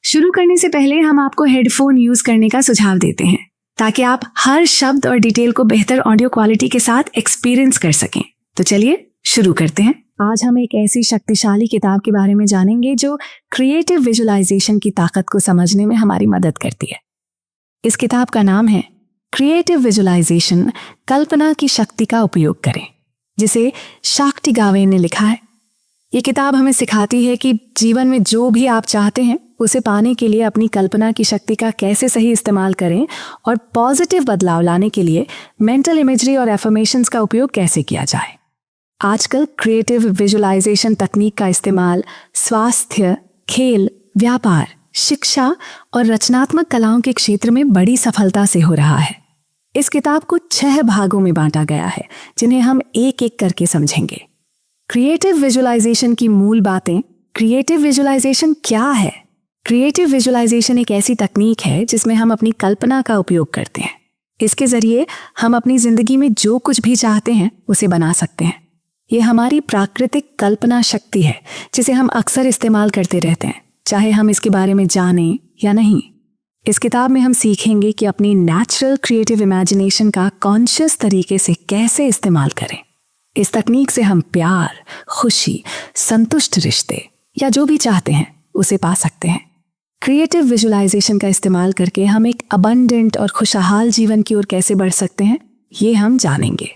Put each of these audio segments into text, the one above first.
शुरू करने से पहले हम आपको हेडफोन यूज करने का सुझाव देते हैं ताकि आप हर शब्द और डिटेल को बेहतर ऑडियो क्वालिटी के साथ एक्सपीरियंस कर सकें। तो चलिए शुरू करते हैं। आज हम एक ऐसी शक्तिशाली किताब के बारे में जानेंगे जो क्रिएटिव विजुअलाइजेशन की ताकत को समझने में हमारी मदद करती है। इस किताब का नाम है क्रिएटिव विजुअलाइजेशन, कल्पना की शक्ति का उपयोग करें, जिसे शाक्ति गावेन ने लिखा है। ये किताब हमें सिखाती है कि जीवन में जो भी आप चाहते हैं उसे पाने के लिए अपनी कल्पना की शक्ति का कैसे सही इस्तेमाल करें और पॉजिटिव बदलाव लाने के लिए मेंटल इमेजरी और एफर्मेशंस का उपयोग कैसे किया जाए। आजकल क्रिएटिव विजुअलाइजेशन तकनीक का इस्तेमाल स्वास्थ्य, खेल, व्यापार, शिक्षा और रचनात्मक कलाओं के क्षेत्र में बड़ी सफलता से हो रहा है। इस किताब को 6 भागों में बांटा गया है, जिन्हें हम एक एक करके समझेंगे। क्रिएटिव विजुअलाइजेशन की मूल बातें। क्रिएटिव विजुअलाइजेशन क्या है? क्रिएटिव विजुअलाइजेशन एक ऐसी तकनीक है जिसमें हम अपनी कल्पना का उपयोग करते हैं। इसके जरिए हम अपनी जिंदगी में जो कुछ भी चाहते हैं उसे बना सकते हैं। ये हमारी प्राकृतिक कल्पना शक्ति है जिसे हम अक्सर इस्तेमाल करते रहते हैं, चाहे हम इसके बारे में जानें या नहीं। इस किताब में हम सीखेंगे कि अपनी नेचुरल क्रिएटिव इमेजिनेशन का कॉन्शियस तरीके से कैसे इस्तेमाल करें। इस तकनीक से हम प्यार, खुशी, संतुष्ट रिश्ते या जो भी चाहते हैं उसे पा सकते हैं। क्रिएटिव विजुअलाइजेशन का इस्तेमाल करके हम एक अबंडेंट और खुशहाल जीवन की ओर कैसे बढ़ सकते हैं, ये हम जानेंगे।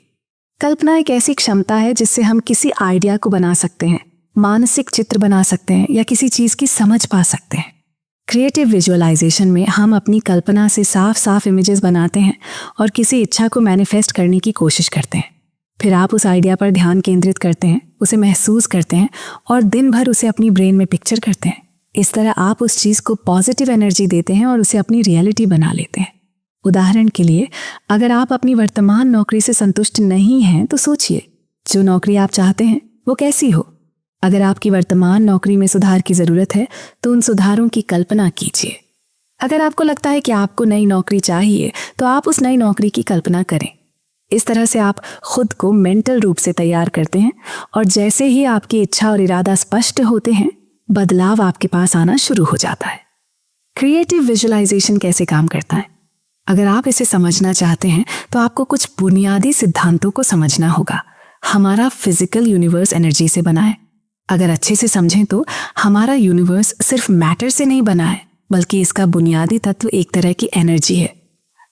कल्पना एक ऐसी क्षमता है जिससे हम किसी आइडिया को बना सकते हैं, मानसिक चित्र बना सकते हैं या किसी चीज की समझ पा सकते हैं। क्रिएटिव विजुअलाइजेशन में हम अपनी कल्पना से साफ साफ इमेजेस बनाते हैं और किसी इच्छा को मैनिफेस्ट करने की कोशिश करते हैं। फिर आप उस आइडिया पर ध्यान केंद्रित करते हैं, उसे महसूस करते हैं और दिन भर उसे अपनी ब्रेन में पिक्चर करते हैं। इस तरह आप उस चीज को पॉजिटिव एनर्जी देते हैं और उसे अपनी रियलिटी बना लेते हैं। उदाहरण के लिए, अगर आप अपनी वर्तमान नौकरी से संतुष्ट नहीं हैं तो सोचिए जो नौकरी आप चाहते हैं वो कैसी हो। अगर आपकी वर्तमान नौकरी में सुधार की जरूरत है तो उन सुधारों की कल्पना कीजिए। अगर आपको लगता है कि आपको नई नौकरी चाहिए तो आप उस नई नौकरी की कल्पना करें। इस तरह से आप खुद को मेंटल रूप से तैयार करते हैं और जैसे ही आपकी इच्छा और इरादा स्पष्ट होते हैं, बदलाव आपके पास आना शुरू हो जाता है। क्रिएटिव विजुअलाइजेशन कैसे काम करता है? अगर आप इसे समझना चाहते हैं तो आपको कुछ बुनियादी सिद्धांतों को समझना होगा। हमारा फिजिकल यूनिवर्स एनर्जी से बना है। अगर अच्छे से समझें तो हमारा यूनिवर्स सिर्फ मैटर से नहीं बना है, बल्कि इसका बुनियादी तत्व एक तरह की एनर्जी है।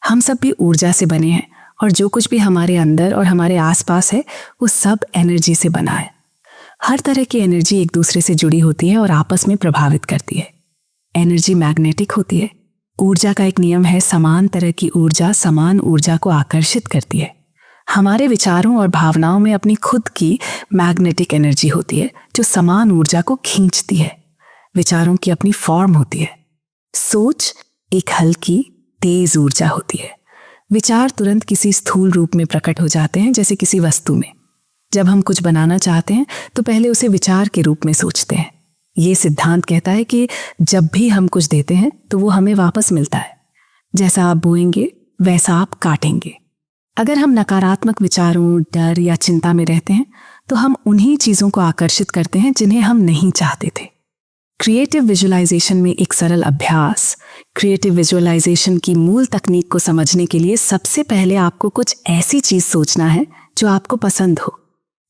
हम सब भी ऊर्जा से बने हैं और जो कुछ भी हमारे अंदर और हमारे आसपास है वो सब एनर्जी से बना है। हर तरह की एनर्जी एक दूसरे से जुड़ी होती है और आपस में प्रभावित करती है। एनर्जी मैग्नेटिक होती है। ऊर्जा का एक नियम है, समान तरह की ऊर्जा समान ऊर्जा को आकर्षित करती है। हमारे विचारों और भावनाओं में अपनी खुद की मैग्नेटिक एनर्जी होती है जो समान ऊर्जा को खींचती है। विचारों की अपनी फॉर्म होती है। सोच एक हल्की तेज ऊर्जा होती है। विचार तुरंत किसी स्थूल रूप में प्रकट हो जाते हैं, जैसे किसी वस्तु में। जब हम कुछ बनाना चाहते हैं तो पहले उसे विचार के रूप में सोचते हैं। ये सिद्धांत कहता है कि जब भी हम कुछ देते हैं तो वो हमें वापस मिलता है। जैसा आप बोएंगे वैसा आप काटेंगे। अगर हम नकारात्मक विचारों, डर या चिंता में रहते हैं तो हम उन्हीं चीजों को आकर्षित करते हैं जिन्हें हम नहीं चाहते थे। क्रिएटिव विजुअलाइजेशन में एक सरल अभ्यास। क्रिएटिव विजुअलाइजेशन की मूल तकनीक को समझने के लिए सबसे पहले आपको कुछ ऐसी चीज सोचना है जो आपको पसंद हो।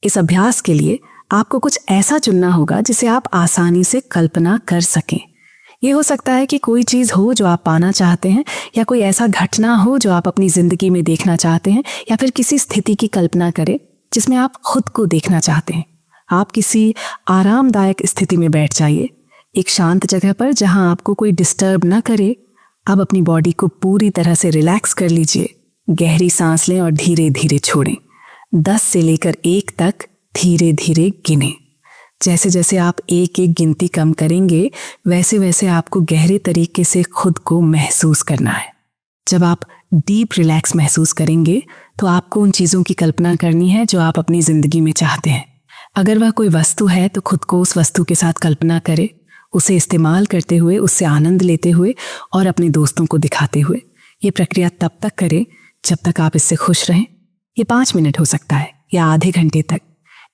इस अभ्यास के लिए आपको कुछ ऐसा चुनना होगा जिसे आप आसानी से कल्पना कर सकें। ये हो सकता है कि कोई चीज हो जो आप पाना चाहते हैं, या कोई ऐसा घटना हो जो आप अपनी जिंदगी में देखना चाहते हैं, या फिर किसी स्थिति की कल्पना करें जिसमें आप खुद को देखना चाहते हैं। आप किसी आरामदायक स्थिति में बैठ जाइए, एक शांत जगह पर जहां आपको कोई डिस्टर्ब ना करे। अब अपनी बॉडी को पूरी तरह से रिलैक्स कर लीजिए। गहरी सांस लें और धीरे धीरे छोड़ें। 10 से लेकर 1 तक धीरे धीरे गिनें। जैसे जैसे आप एक एक गिनती कम करेंगे वैसे वैसे आपको गहरे तरीके से खुद को महसूस करना है। जब आप डीप रिलैक्स महसूस करेंगे तो आपको उन चीज़ों की कल्पना करनी है जो आप अपनी ज़िंदगी में चाहते हैं। अगर वह कोई वस्तु है तो खुद को उस वस्तु के साथ कल्पना करें, उसे इस्तेमाल करते हुए, उससे आनंद लेते हुए और अपने दोस्तों को दिखाते हुए। ये प्रक्रिया तब तक करें जब तक आप इससे खुश रहें। ये 5 मिनट हो सकता है या आधे घंटे तक।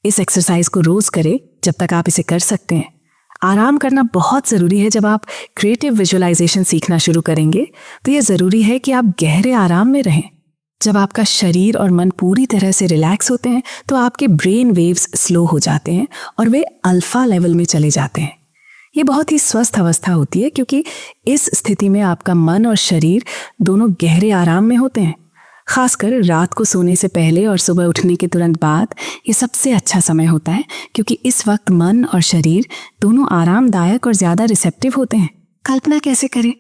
इस एक्सरसाइज को रोज करें जब तक आप इसे कर सकते हैं। आराम करना बहुत ज़रूरी है। जब आप क्रिएटिव विजुअलाइजेशन सीखना शुरू करेंगे तो ये ज़रूरी है कि आप गहरे आराम में रहें। जब आपका शरीर और मन पूरी तरह से रिलैक्स होते हैं तो आपके ब्रेन वेव्स स्लो हो जाते हैं और वे अल्फा लेवल में चले जाते हैं। ये बहुत ही स्वस्थ अवस्था होती है क्योंकि इस स्थिति में आपका मन और शरीर दोनों गहरे आराम में होते हैं। खासकर रात को सोने से पहले और सुबह उठने के तुरंत बाद ये सबसे अच्छा समय होता है क्योंकि इस वक्त मन और शरीर दोनों आरामदायक और ज़्यादा रिसेप्टिव होते हैं। कल्पना कैसे करें?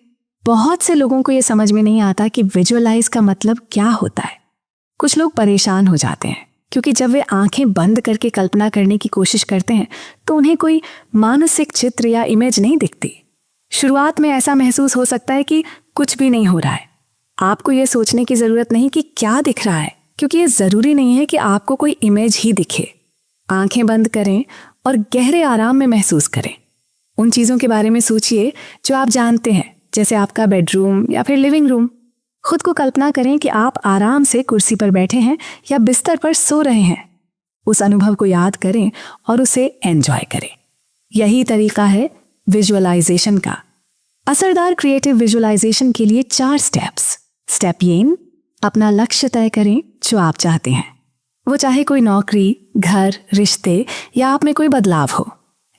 बहुत से लोगों को ये समझ में नहीं आता कि विजुअलाइज का मतलब क्या होता है। कुछ लोग परेशान हो जाते हैं क्योंकि जब वे आंखें बंद करके कल्पना करने की कोशिश करते हैं तो उन्हें कोई मानसिक चित्र या इमेज नहीं दिखती। शुरुआत में ऐसा महसूस हो सकता है कि कुछ भी नहीं हो रहा है। आपको ये सोचने की ज़रूरत नहीं कि क्या दिख रहा है, क्योंकि ये ज़रूरी नहीं है कि आपको कोई इमेज ही दिखे। आंखें बंद करें और गहरे आराम में महसूस करें। उन चीज़ों के बारे में सोचिए जो आप जानते हैं, जैसे आपका बेडरूम या फिर लिविंग रूम। खुद को कल्पना करें कि आप आराम से कुर्सी पर बैठे हैं या बिस्तर पर सो रहे हैं। उस अनुभव को याद करें और उसे एंजॉय करें। यही तरीका है विजुअलाइजेशन का। असरदार क्रिएटिव विजुअलाइजेशन के लिए 4 स्टेप्स। स्टेप 1, अपना लक्ष्य तय करें जो आप चाहते हैं। वो चाहे कोई नौकरी, घर, रिश्ते या आप में कोई बदलाव हो।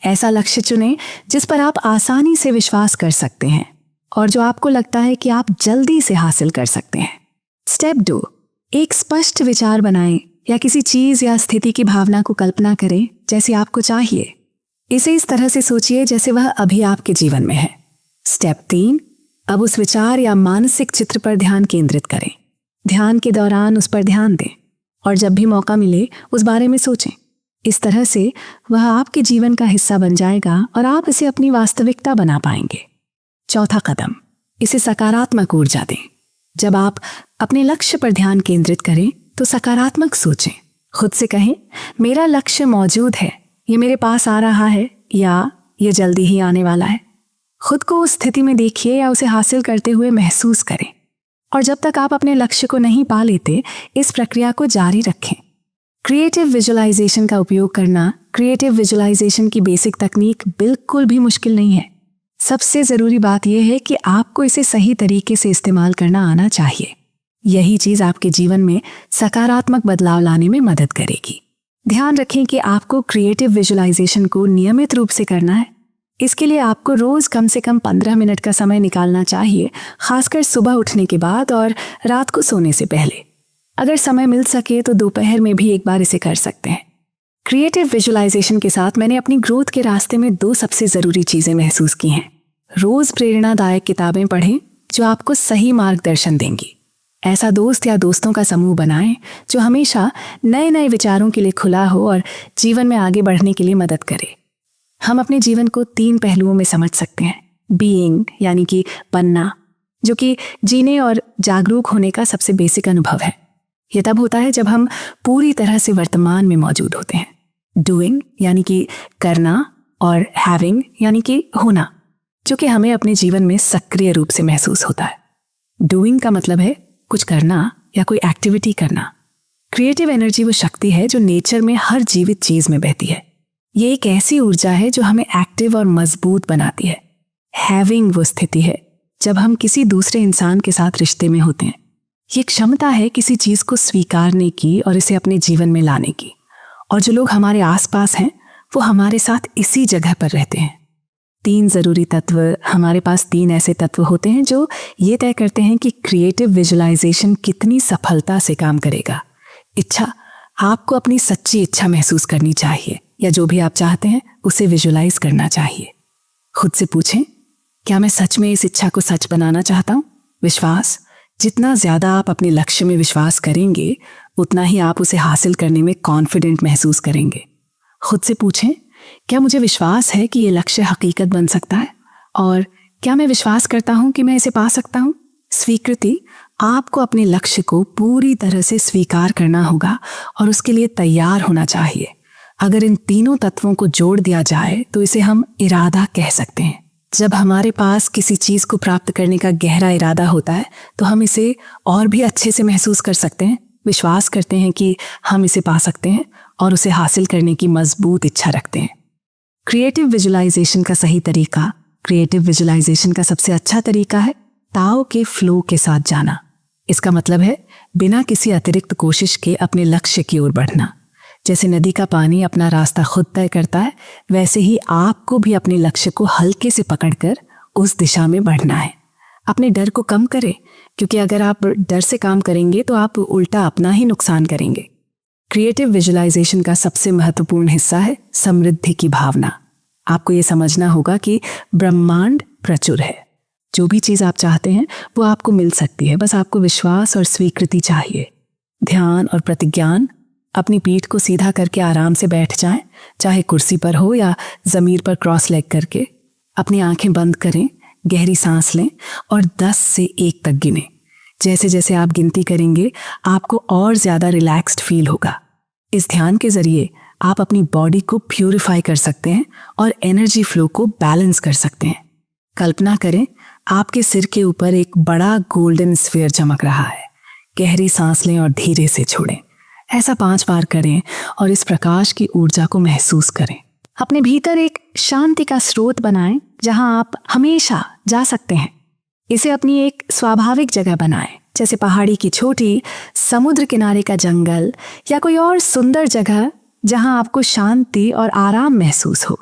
ऐसा लक्ष्य चुनें जिस पर आप आसानी से विश्वास कर सकते हैं और जो आपको लगता है कि आप जल्दी से हासिल कर सकते हैं। स्टेप 2, एक स्पष्ट विचार बनाएं या किसी चीज़ या स्थिति की भावना को कल्पना करें जैसे आपको चाहिए। इसे इस तरह से सोचिए जैसे वह अभी आपके जीवन में है। स्टेप 3, अब उस विचार या मानसिक चित्र पर ध्यान केंद्रित करें। ध्यान के दौरान उस पर ध्यान दें और जब भी मौका मिले उस बारे में सोचें। इस तरह से वह आपके जीवन का हिस्सा बन जाएगा और आप इसे अपनी वास्तविकता बना पाएंगे। चौथा कदम, इसे सकारात्मक ऊर्जा दें। जब आप अपने लक्ष्य पर ध्यान केंद्रित करें तो सकारात्मक सोचें। खुद से कहें, मेरा लक्ष्य मौजूद है, ये मेरे पास आ रहा है या ये जल्दी ही आने वाला है। खुद को उस स्थिति में देखिए या उसे हासिल करते हुए महसूस करें। और जब तक आप अपने लक्ष्य को नहीं पा लेते, इस प्रक्रिया को जारी रखें। क्रिएटिव विजुअलाइजेशन का उपयोग करना क्रिएटिव विजुअलाइजेशन की बेसिक तकनीक बिल्कुल भी मुश्किल नहीं है। सबसे ज़रूरी बात यह है कि आपको इसे सही तरीके से इस्तेमाल करना आना चाहिए। यही चीज़ आपके जीवन में सकारात्मक बदलाव लाने में मदद करेगी। ध्यान रखें कि आपको क्रिएटिव विजुअलाइजेशन को नियमित रूप से करना है। इसके लिए आपको रोज़ कम से कम 15 मिनट का समय निकालना चाहिए, खासकर सुबह उठने के बाद और रात को सोने से पहले। अगर समय मिल सके तो दोपहर में भी एक बार इसे कर सकते हैं। क्रिएटिव विजुअलाइजेशन के साथ मैंने अपनी ग्रोथ के रास्ते में 2 सबसे ज़रूरी चीज़ें महसूस की हैं। रोज़ प्रेरणादायक किताबें पढ़ें जो आपको सही मार्गदर्शन देंगी। ऐसा दोस्त या दोस्तों का समूह बनाएं जो हमेशा नए नए विचारों के लिए खुला हो और जीवन में आगे बढ़ने के लिए मदद करे। हम अपने जीवन को 3 पहलुओं में समझ सकते हैं। बीइंग यानी कि बनना, जो कि जीने और जागरूक होने का सबसे बेसिक अनुभव है। यह तब होता है जब हम पूरी तरह से वर्तमान में मौजूद होते हैं। डूइंग यानी कि करना और हैविंग यानी कि होना, जो कि हमें अपने जीवन में सक्रिय रूप से महसूस होता है। डूइंग का मतलब है कुछ करना या कोई एक्टिविटी करना। क्रिएटिव एनर्जी वो शक्ति है जो नेचर में हर जीवित चीज में बहती है। ये एक ऐसी ऊर्जा है जो हमें एक्टिव और मजबूत बनाती है। हैविंग वो स्थिति है जब हम किसी दूसरे इंसान के साथ रिश्ते में होते हैं। ये क्षमता है किसी चीज को स्वीकारने की और इसे अपने जीवन में लाने की। और जो लोग हमारे आसपास हैं वो हमारे साथ इसी जगह पर रहते हैं। 3 जरूरी तत्व, हमारे पास 3 ऐसे तत्व होते हैं जो ये तय करते हैं कि क्रिएटिव विजुअलाइजेशन कितनी सफलता से काम करेगा। इच्छा, आपको अपनी सच्ची इच्छा महसूस करनी चाहिए या जो भी आप चाहते हैं उसे विजुअलाइज करना चाहिए। खुद से पूछें, क्या मैं सच में इस इच्छा को सच बनाना चाहता हूँ? विश्वास, जितना ज़्यादा आप अपने लक्ष्य में विश्वास करेंगे उतना ही आप उसे हासिल करने में कॉन्फिडेंट महसूस करेंगे। खुद से पूछें, क्या मुझे विश्वास है कि ये लक्ष्य हकीकत बन सकता है? और क्या मैं विश्वास करता हूँ कि मैं इसे पा सकता हूँ? स्वीकृति, आपको अपने लक्ष्य को पूरी तरह से स्वीकार करना होगा और उसके लिए तैयार होना चाहिए। अगर इन तीनों तत्वों को जोड़ दिया जाए तो इसे हम इरादा कह सकते हैं। जब हमारे पास किसी चीज को प्राप्त करने का गहरा इरादा होता है तो हम इसे और भी अच्छे से महसूस कर सकते हैं, विश्वास करते हैं कि हम इसे पा सकते हैं और उसे हासिल करने की मजबूत इच्छा रखते हैं। क्रिएटिव विजुअलाइजेशन का सही तरीका, क्रिएटिव विजुअलाइजेशन का सबसे अच्छा तरीका है ताओ के फ्लो के साथ जाना। इसका मतलब है बिना किसी अतिरिक्त कोशिश के अपने लक्ष्य की ओर बढ़ना। जैसे नदी का पानी अपना रास्ता खुद तय करता है, वैसे ही आपको भी अपने लक्ष्य को हल्के से पकड़कर उस दिशा में बढ़ना है। अपने डर को कम करें, क्योंकि अगर आप डर से काम करेंगे तो आप उल्टा अपना ही नुकसान करेंगे। क्रिएटिव विजुअलाइजेशन का सबसे महत्वपूर्ण हिस्सा है समृद्धि की भावना। आपको ये समझना होगा कि ब्रह्मांड प्रचुर है। जो भी चीज़ आप चाहते हैं वो आपको मिल सकती है, बस आपको विश्वास और स्वीकृति चाहिए। ध्यान और प्रतिज्ञान, अपनी पीठ को सीधा करके आराम से बैठ जाएं, चाहे कुर्सी पर हो या ज़मीर पर क्रॉस लेग करके। अपनी आंखें बंद करें, गहरी सांस लें और 10 से 1 तक गिनें। जैसे जैसे आप गिनती करेंगे आपको और ज़्यादा रिलैक्स्ड फील होगा। इस ध्यान के ज़रिए आप अपनी बॉडी को प्यूरिफाई कर सकते हैं और एनर्जी फ्लो को बैलेंस कर सकते हैं। कल्पना करें आपके सिर के ऊपर एक बड़ा गोल्डन स्फीयर चमक रहा है। गहरी सांस लें और धीरे से छोड़ें। ऐसा 5 बार करें और इस प्रकाश की ऊर्जा को महसूस करें। अपने भीतर एक शांति का स्रोत बनाएं जहां आप हमेशा जा सकते हैं। इसे अपनी एक स्वाभाविक जगह बनाएं, जैसे पहाड़ी की चोटी, समुद्र किनारे का जंगल या कोई और सुंदर जगह जहां आपको शांति और आराम महसूस हो।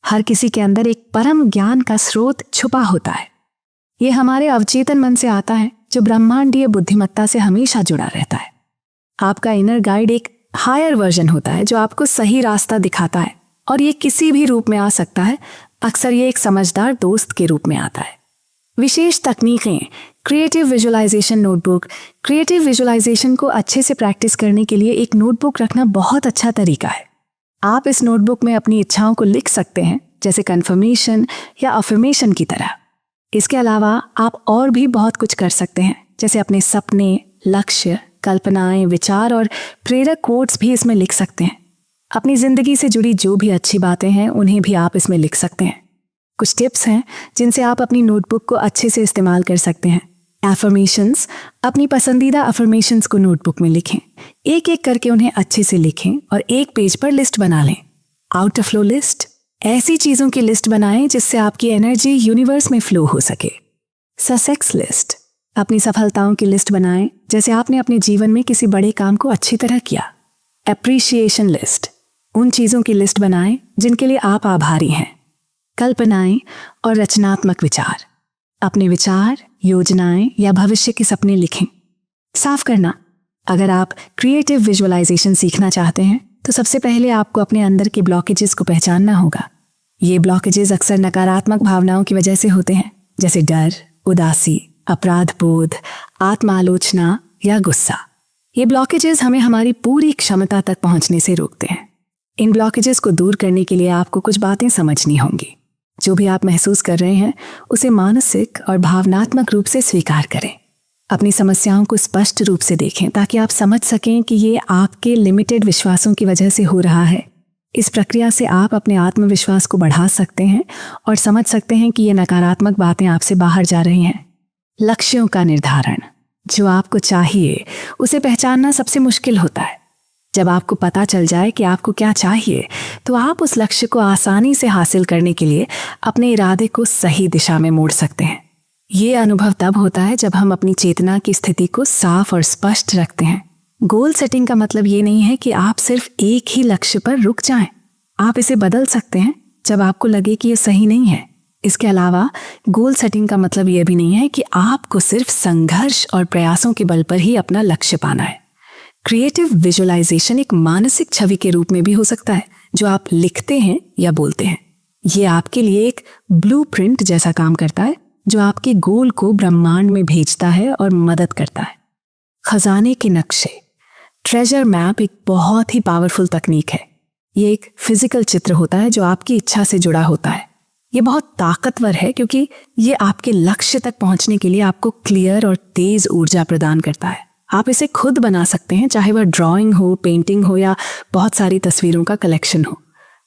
हर किसी के अंदर एक परम ज्ञान का स्रोत छुपा होता है। ये हमारे अवचेतन मन से आता है, जो ब्रह्मांडीय बुद्धिमत्ता से हमेशा जुड़ा रहता है। आपका इनर गाइड एक हायर वर्जन होता है जो आपको सही रास्ता दिखाता है, और ये किसी भी रूप में आ सकता है। अक्सर ये एक समझदार दोस्त के रूप में आता है। विशेष तकनीकें, creative visualization notebook. Creative visualization को अच्छे से प्रैक्टिस करने के लिए एक नोटबुक रखना बहुत अच्छा तरीका है। आप इस नोटबुक में अपनी इच्छाओं को लिख सकते हैं, जैसे कन्फर्मेशन या अफर्मेशन की तरह। इसके अलावा आप और भी बहुत कुछ कर सकते हैं, जैसे अपने सपने, लक्ष्य, कल्पनाएं, विचार और प्रेरक कोट्स भी इसमें लिख सकते हैं। अपनी जिंदगी से जुड़ी जो भी अच्छी बातें हैं उन्हें भी आप इसमें लिख सकते हैं। कुछ टिप्स हैं जिनसे आप अपनी नोटबुक को अच्छे से इस्तेमाल कर सकते हैं। एफर्मेशंस, अपनी पसंदीदा अफर्मेशंस को नोटबुक में लिखें। एक एक करके उन्हें अच्छे से लिखें और एक पेज पर लिस्ट बना लें। आउट ऑफ फ्लो लिस्ट, ऐसी चीज़ों की लिस्ट बनाएं जिससे आपकी एनर्जी यूनिवर्स में फ्लो हो सके। सक्सेस लिस्ट, अपनी सफलताओं की लिस्ट बनाएं, जैसे आपने अपने जीवन में किसी बड़े काम को अच्छी तरह किया। एप्रिशिएशन लिस्ट, उन चीज़ों की लिस्ट बनाएं जिनके लिए आप आभारी हैं। कल्पनाएं और रचनात्मक विचार, अपने विचार, योजनाएं या भविष्य के सपने लिखें। साफ करना, अगर आप क्रिएटिव विजुअलाइजेशन सीखना चाहते हैं तो सबसे पहले आपको अपने अंदर के ब्लॉकेजेस को पहचानना होगा। ये ब्लॉकेजेस अक्सर नकारात्मक भावनाओं की वजह से होते हैं, जैसे डर, उदासी, अपराध बोध, आत्मालोचना या गुस्सा। ये ब्लॉकेजेस हमें हमारी पूरी क्षमता तक पहुंचने से रोकते हैं। इन ब्लॉकेजेस को दूर करने के लिए आपको कुछ बातें समझनी होंगी। जो भी आप महसूस कर रहे हैं उसे मानसिक और भावनात्मक रूप से स्वीकार करें। अपनी समस्याओं को स्पष्ट रूप से देखें ताकि आप समझ सकें कि ये आपके लिमिटेड विश्वासों की वजह से हो रहा है। इस प्रक्रिया से आप अपने आत्मविश्वास को बढ़ा सकते हैं और समझ सकते हैं कि ये नकारात्मक बातें आपसे बाहर जा रही हैं। लक्ष्यों का निर्धारण, जो आपको चाहिए उसे पहचानना सबसे मुश्किल होता है। जब आपको पता चल जाए कि आपको क्या चाहिए तो आप उस लक्ष्य को आसानी से हासिल करने के लिए अपने इरादे को सही दिशा में मोड़ सकते हैं। ये अनुभव तब होता है जब हम अपनी चेतना की स्थिति को साफ और स्पष्ट रखते हैं। गोल सेटिंग का मतलब ये नहीं है कि आप सिर्फ एक ही लक्ष्य पर रुक जाएं। आप इसे बदल सकते हैं जब आपको लगे कि ये सही नहीं है। इसके अलावा गोल सेटिंग का मतलब ये भी नहीं है कि आपको सिर्फ संघर्ष और प्रयासों के बल पर ही अपना लक्ष्य पाना है। क्रिएटिव विजुअलाइजेशन एक मानसिक छवि के रूप में भी हो सकता है, जो आप लिखते हैं या बोलते हैं। ये आपके लिए एक ब्लूप्रिंट जैसा काम करता है, जो आपके गोल को ब्रह्मांड में भेजता है और मदद करता है। खजाने के नक्शे, ट्रेजर मैप एक बहुत ही पावरफुल तकनीक है। ये एक फिजिकल चित्र होता है जो आपकी इच्छा से जुड़ा होता है। ये बहुत ताकतवर है क्योंकि ये आपके लक्ष्य तक पहुंचने के लिए आपको क्लियर और तेज ऊर्जा प्रदान करता है। आप इसे खुद बना सकते हैं, चाहे वह ड्राइंग हो, पेंटिंग हो या बहुत सारी तस्वीरों का कलेक्शन हो।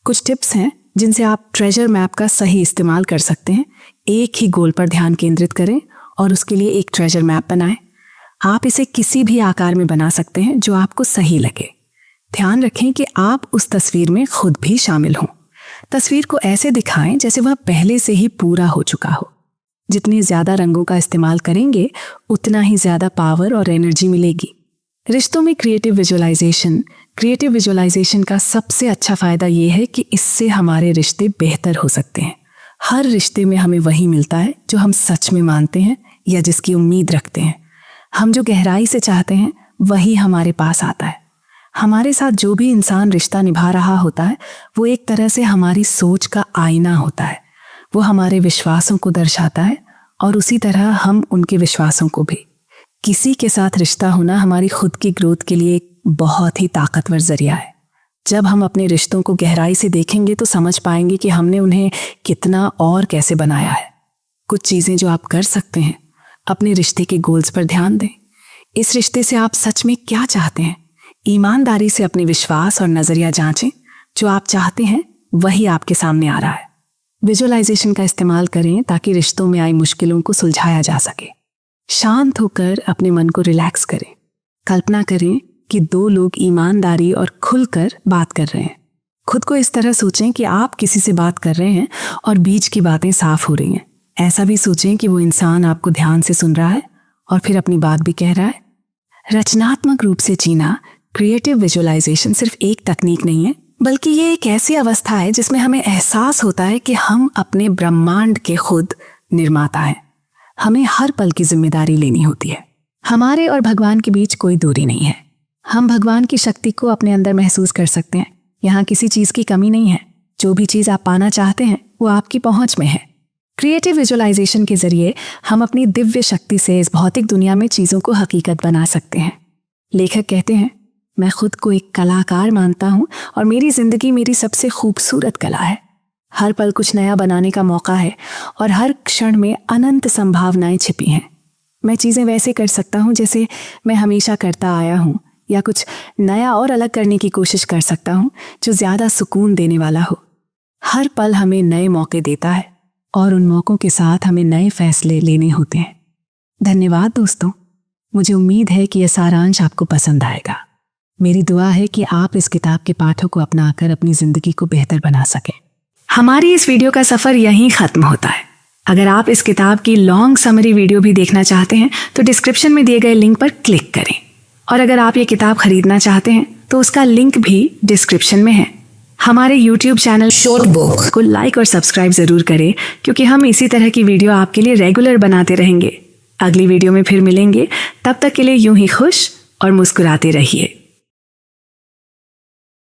कुछ टिप्स हैं जिनसे आप ट्रेजर मैप का सही इस्तेमाल कर सकते हैं। एक ही गोल पर ध्यान केंद्रित करें और उसके लिए एक ट्रेजर मैप बनाएं। आप इसे किसी भी आकार में बना सकते हैं जो आपको सही लगे। ध्यान रखें कि आप उस तस्वीर में खुद भी शामिल हों। तस्वीर को ऐसे दिखाएं जैसे वह पहले से ही पूरा हो चुका हो। जितने ज्यादा रंगों का इस्तेमाल करेंगे उतना ही ज्यादा पावर और एनर्जी मिलेगी। रिश्तों में क्रिएटिव विजुअलाइजेशन का सबसे अच्छा फायदा यह है कि इससे हमारे रिश्ते बेहतर हो सकते हैं। हर रिश्ते में हमें वही मिलता है जो हम सच में मानते हैं या जिसकी उम्मीद रखते हैं। हम जो गहराई से चाहते हैं वही हमारे पास आता है। हमारे साथ जो भी इंसान रिश्ता निभा रहा होता है वो एक तरह से हमारी सोच का आईना होता है। वो हमारे विश्वासों को दर्शाता है और उसी तरह हम उनके विश्वासों को भी। किसी के साथ रिश्ता होना हमारी खुद की ग्रोथ के लिए एक बहुत ही ताकतवर जरिया है। जब हम अपने रिश्तों को गहराई से देखेंगे तो समझ पाएंगे कि हमने उन्हें कितना और कैसे बनाया है। कुछ चीजें जो आप कर सकते हैं, अपने रिश्ते के गोल्स पर ध्यान दें। इस रिश्ते से आप सच में क्या चाहते हैं? ईमानदारी से अपने विश्वास और नजरिया जांचें। जो आप चाहते हैं वही आपके सामने आ रहा है। विजुअलाइजेशन का इस्तेमाल करें ताकि रिश्तों में आई मुश्किलों को सुलझाया जा सके। शांत होकर अपने मन को रिलैक्स करें। कल्पना करें कि दो लोग ईमानदारी और खुलकर बात कर रहे हैं। खुद को इस तरह सोचें कि आप किसी से बात कर रहे हैं और बीच की बातें साफ हो रही हैं। ऐसा भी सोचें कि वो इंसान आपको ध्यान से सुन रहा है और फिर अपनी बात भी कह रहा है। रचनात्मक रूप से जीना, क्रिएटिव विजुअलाइजेशन सिर्फ एक तकनीक नहीं है, बल्कि ये एक ऐसी अवस्था है जिसमें हमें एहसास होता है कि हम अपने ब्रह्मांड के खुद निर्माता हैं। हमें हर पल की जिम्मेदारी लेनी होती है। हमारे और भगवान के बीच कोई दूरी नहीं है। हम भगवान की शक्ति को अपने अंदर महसूस कर सकते हैं। यहाँ किसी चीज की कमी नहीं है। जो भी चीज आप पाना चाहते हैं वो आपकी पहुंच में है। क्रिएटिव विजुअलाइजेशन के जरिए हम अपनी दिव्य शक्ति से इस भौतिक दुनिया में चीजों को हकीकत बना सकते हैं। लेखक कहते हैं, मैं खुद को एक कलाकार मानता हूं और मेरी जिंदगी मेरी सबसे खूबसूरत कला है। हर पल कुछ नया बनाने का मौका है और हर क्षण में अनंत संभावनाएं छिपी हैं। मैं चीजें वैसे कर सकता हूं जैसे मैं हमेशा करता आया हूं, या कुछ नया और अलग करने की कोशिश कर सकता हूं जो ज्यादा सुकून देने वाला हो। हर पल हमें नए मौके देता है और उन मौकों के साथ हमें नए फैसले लेने होते हैं। धन्यवाद दोस्तों। मुझे उम्मीद है कि यह सारांश आपको पसंद आएगा। मेरी दुआ है कि आप इस किताब के पाठों को अपनाकर अपनी जिंदगी को बेहतर बना सकें। हमारी इस वीडियो का सफर यहीं खत्म होता है। अगर आप इस किताब की लॉन्ग समरी वीडियो भी देखना चाहते हैं तो डिस्क्रिप्शन में दिए गए लिंक पर क्लिक करें। और अगर आप ये किताब खरीदना चाहते हैं तो उसका लिंक भी डिस्क्रिप्शन में है। हमारे YouTube चैनल शॉर्ट बुक को लाइक और सब्सक्राइब जरूर करें, क्योंकि हम इसी तरह की वीडियो आपके लिए रेगुलर बनाते रहेंगे। अगली वीडियो में फिर मिलेंगे। तब तक के लिए यूं ही खुश और मुस्कुराते रहिए।